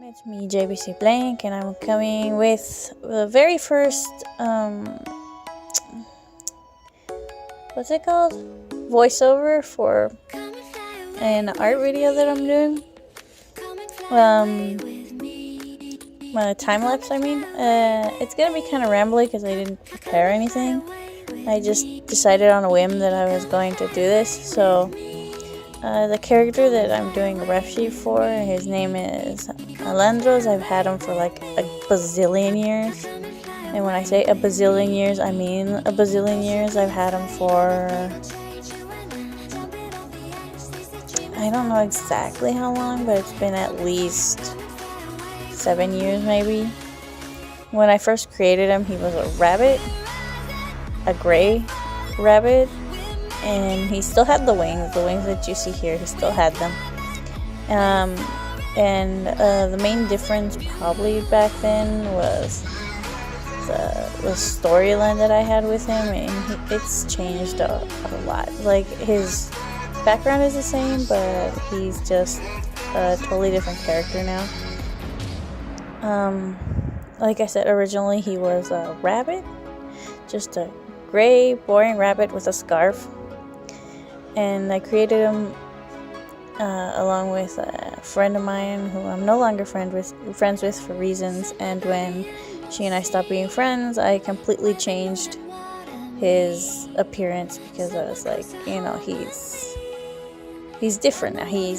It's me, JBCBlank, and I'm coming with the very first, what's it called? Voiceover for an art video that I'm doing. My time-lapse, I mean. It's gonna be kind of rambly because I didn't prepare anything. I just decided on a whim that I was going to do this, so the character that I'm doing a ref sheet for, his name is Alandros. I've had him for like a bazillion years. And when I say a bazillion years, I mean a bazillion years. I've had him for, I don't know exactly how long, but it's been at least 7 years maybe. When I first created him, he was a rabbit, a gray rabbit. And he still had the wings that you see here, he still had them. The main difference probably back then was the storyline that I had with him, and it's changed a lot. Like, his background is the same, but he's just a totally different character now. Like I said, originally he was a rabbit, just a gray, boring rabbit with a scarf. And I created him along with a friend of mine who I'm no longer friends with for reasons. And when she and I stopped being friends, I completely changed his appearance because I was like, you know, he's different now. He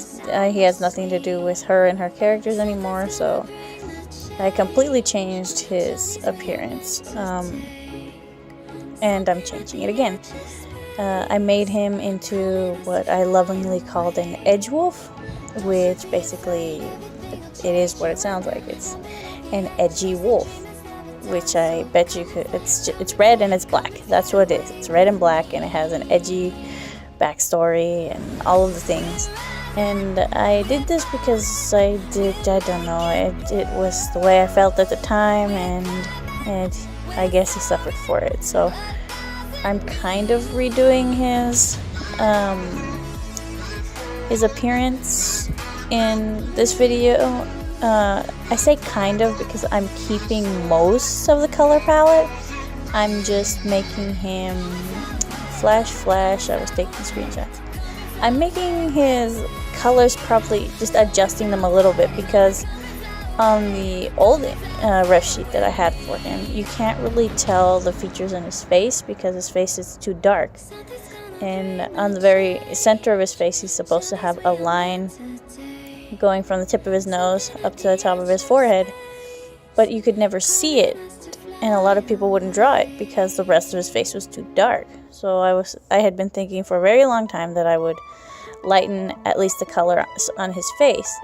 has nothing to do with her and her characters anymore. So I completely changed his appearance, and I'm changing it again. I made him into what I lovingly called an edge wolf, which basically it is what it sounds like. It's an edgy wolf, which I bet you could. It's red and it's black. That's what it is. It's red and black, and it has an edgy backstory and all of the things. And I did this because I don't know. It was the way I felt at the time, and I guess he suffered for it. So I'm kind of redoing his appearance in this video. I say kind of because I'm keeping most of the color palette. I'm just making him flash. I was taking screenshots. I'm making his colors, probably just adjusting them a little bit, because on the old ref sheet that I had for him, you can't really tell the features in his face because his face is too dark. And on the very center of his face, he's supposed to have a line going from the tip of his nose up to the top of his forehead, but you could never see it, and a lot of people wouldn't draw it because the rest of his face was too dark. So I had been thinking for a very long time that I would lighten at least the color on his face.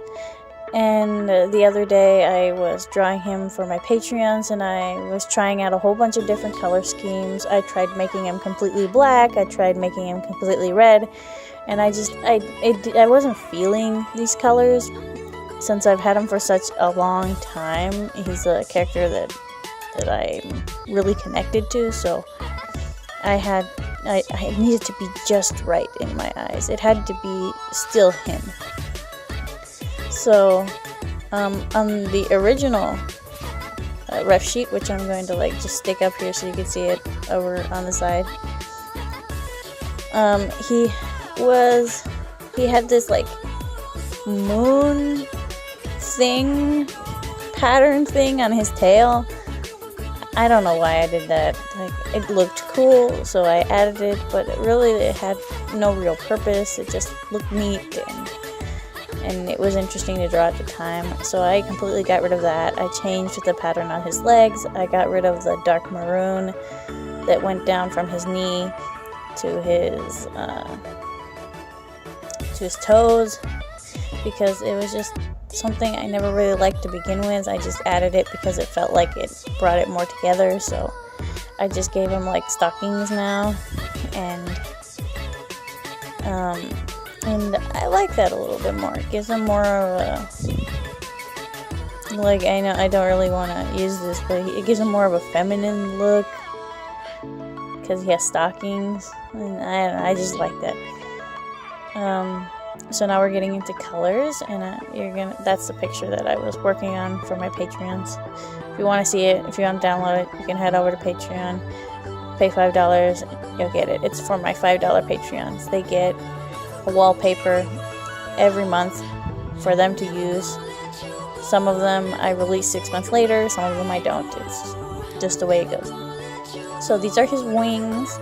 And the other day I was drawing him for my Patreons, and I was trying out a whole bunch of different color schemes. I tried making him completely black, I tried making him completely red, and I wasn't feeling these colors since I've had him for such a long time. He's a character that I'm really connected to, so I needed to be just right in my eyes. It had to be still him. So, on the original ref sheet, which I'm going to just stick up here so you can see it over on the side, he had this moon thing, pattern thing on his tail. I don't know why I did that. It looked cool, so I added it, but it had no real purpose. It just looked neat, and it was interesting to draw at the time. So I completely got rid of that. I changed the pattern on his legs. I got rid of the dark maroon that went down from his knee to his toes, because it was just something I never really liked to begin with. I just added it because it felt like it brought it more together. So I just gave him stockings now, and I like that a little bit more. It gives him more of a, I know I don't really want to use this, but it gives him more of a feminine look because he has stockings, and I just like that. So now we're getting into colors, and that's the picture that I was working on for my Patreons. If you want to see it, if you want to download it, you can head over to Patreon, pay $5, you'll get it. It's for my $5 Patreons. They get a wallpaper every month for them to use. Some of them I release 6 months later, some of them I don't. It's just the way it goes. So these are his wings.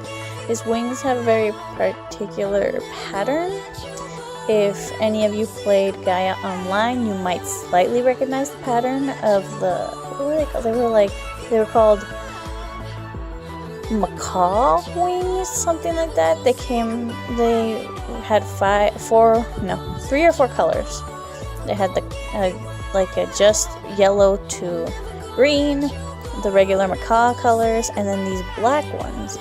His wings have a very particular pattern. If any of you played Gaia Online, you might slightly recognize the pattern of the, what were they called? They were called macaw wings, something like that. They had 3 or 4 colors. They had the just yellow to green, the regular macaw colors, and then these black ones.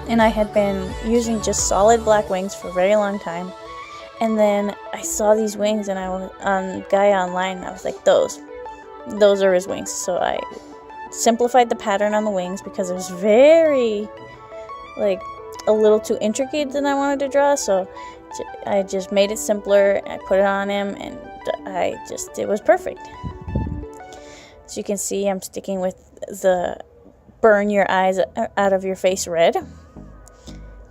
And I had been using just solid black wings for a very long time. And then I saw these wings, and I was on Gaia Online, and I was like, those are his wings. So I simplified the pattern on the wings because it was very, a little too intricate than I wanted to draw. So I just made it simpler, and I put it on him, and it was perfect. So you can see I'm sticking with the burn your eyes out of your face red,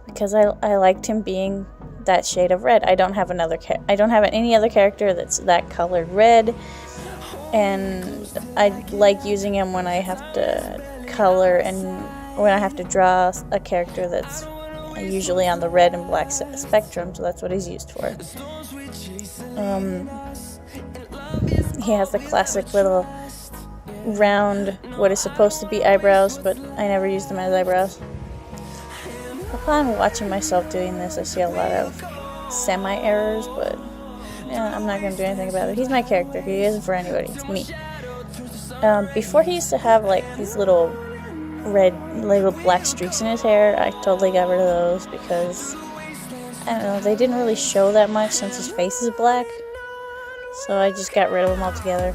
because I liked him being that shade of red. I don't have any other character that's that colored red, and I like using him when I have to color and when I have to draw a character that's usually on the red and black spectrum, so that's what he's used for. He has the classic little round, what is supposed to be eyebrows, but I never use them as eyebrows. Upon watching myself doing this, I see a lot of semi-errors, but yeah, I'm not going to do anything about it. He's my character. He isn't for anybody. It's me. Before, he used to have these little black streaks in his hair. I totally got rid of those because, I don't know, they didn't really show that much since his face is black. So I just got rid of them altogether.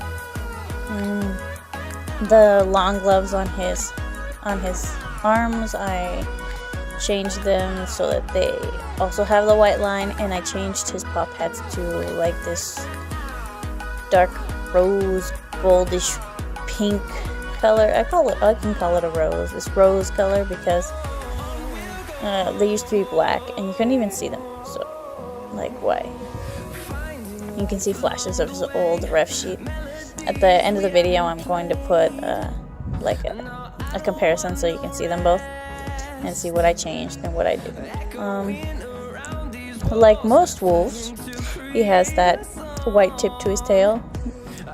The long gloves on his arms, I changed them so that they also have the white line, and I changed his paw pads to this dark rose goldish pink color. I can call it a rose, this rose color, because they used to be black and you couldn't even see them. So why? You can see flashes of his old ref sheet. At the end of the video, I'm going to put a comparison so you can see them both and see what I changed and what I didn't. Like most wolves, he has that white tip to his tail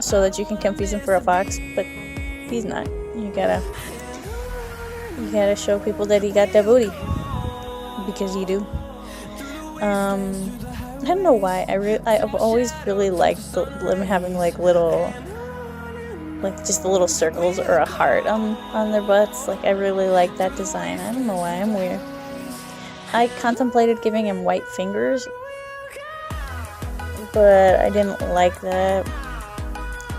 so that you can confuse him for a fox, but he's not. You gotta show people that he got that booty, because you do. I don't know why. I've always really liked them having little, just the little circles or a heart on their butts. I really like that design. I don't know why. I'm weird. I contemplated giving him white fingers, but I didn't like that.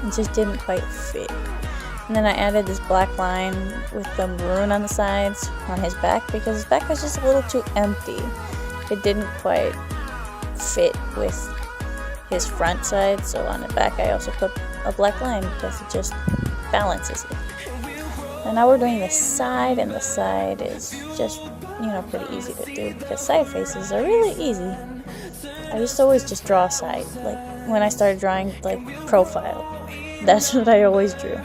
It just didn't quite fit. And then I added this black line with the maroon on the sides on his back, because his back was just a little too empty. It didn't quite fit with his front side, so on the back I also put a black line because it just balances it. And now we're doing the side, and the side is just, pretty easy to do because side faces are really easy. I used to always just draw a side. When I started drawing profile, that's what I always drew.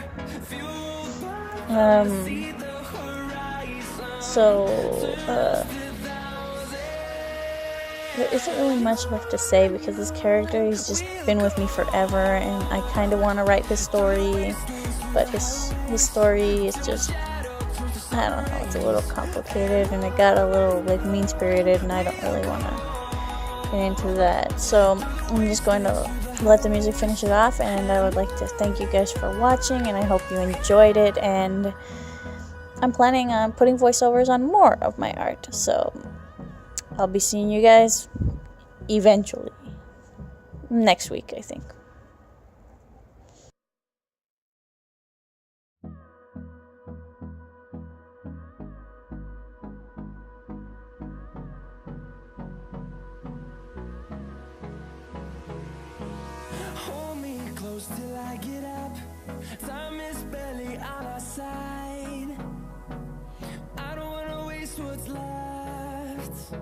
There isn't really much left to say because this character, he's just been with me forever, and I kind of want to write his story, but his story is just, I don't know, it's a little complicated, and it got a little mean-spirited, and I don't really want to get into that. So I'm just going to let the music finish it off, and I would like to thank you guys for watching, and I hope you enjoyed it, and I'm planning on putting voiceovers on more of my art, so I'll be seeing you guys eventually. Next week, I think. Time is barely on our side. I don't wanna waste what's left.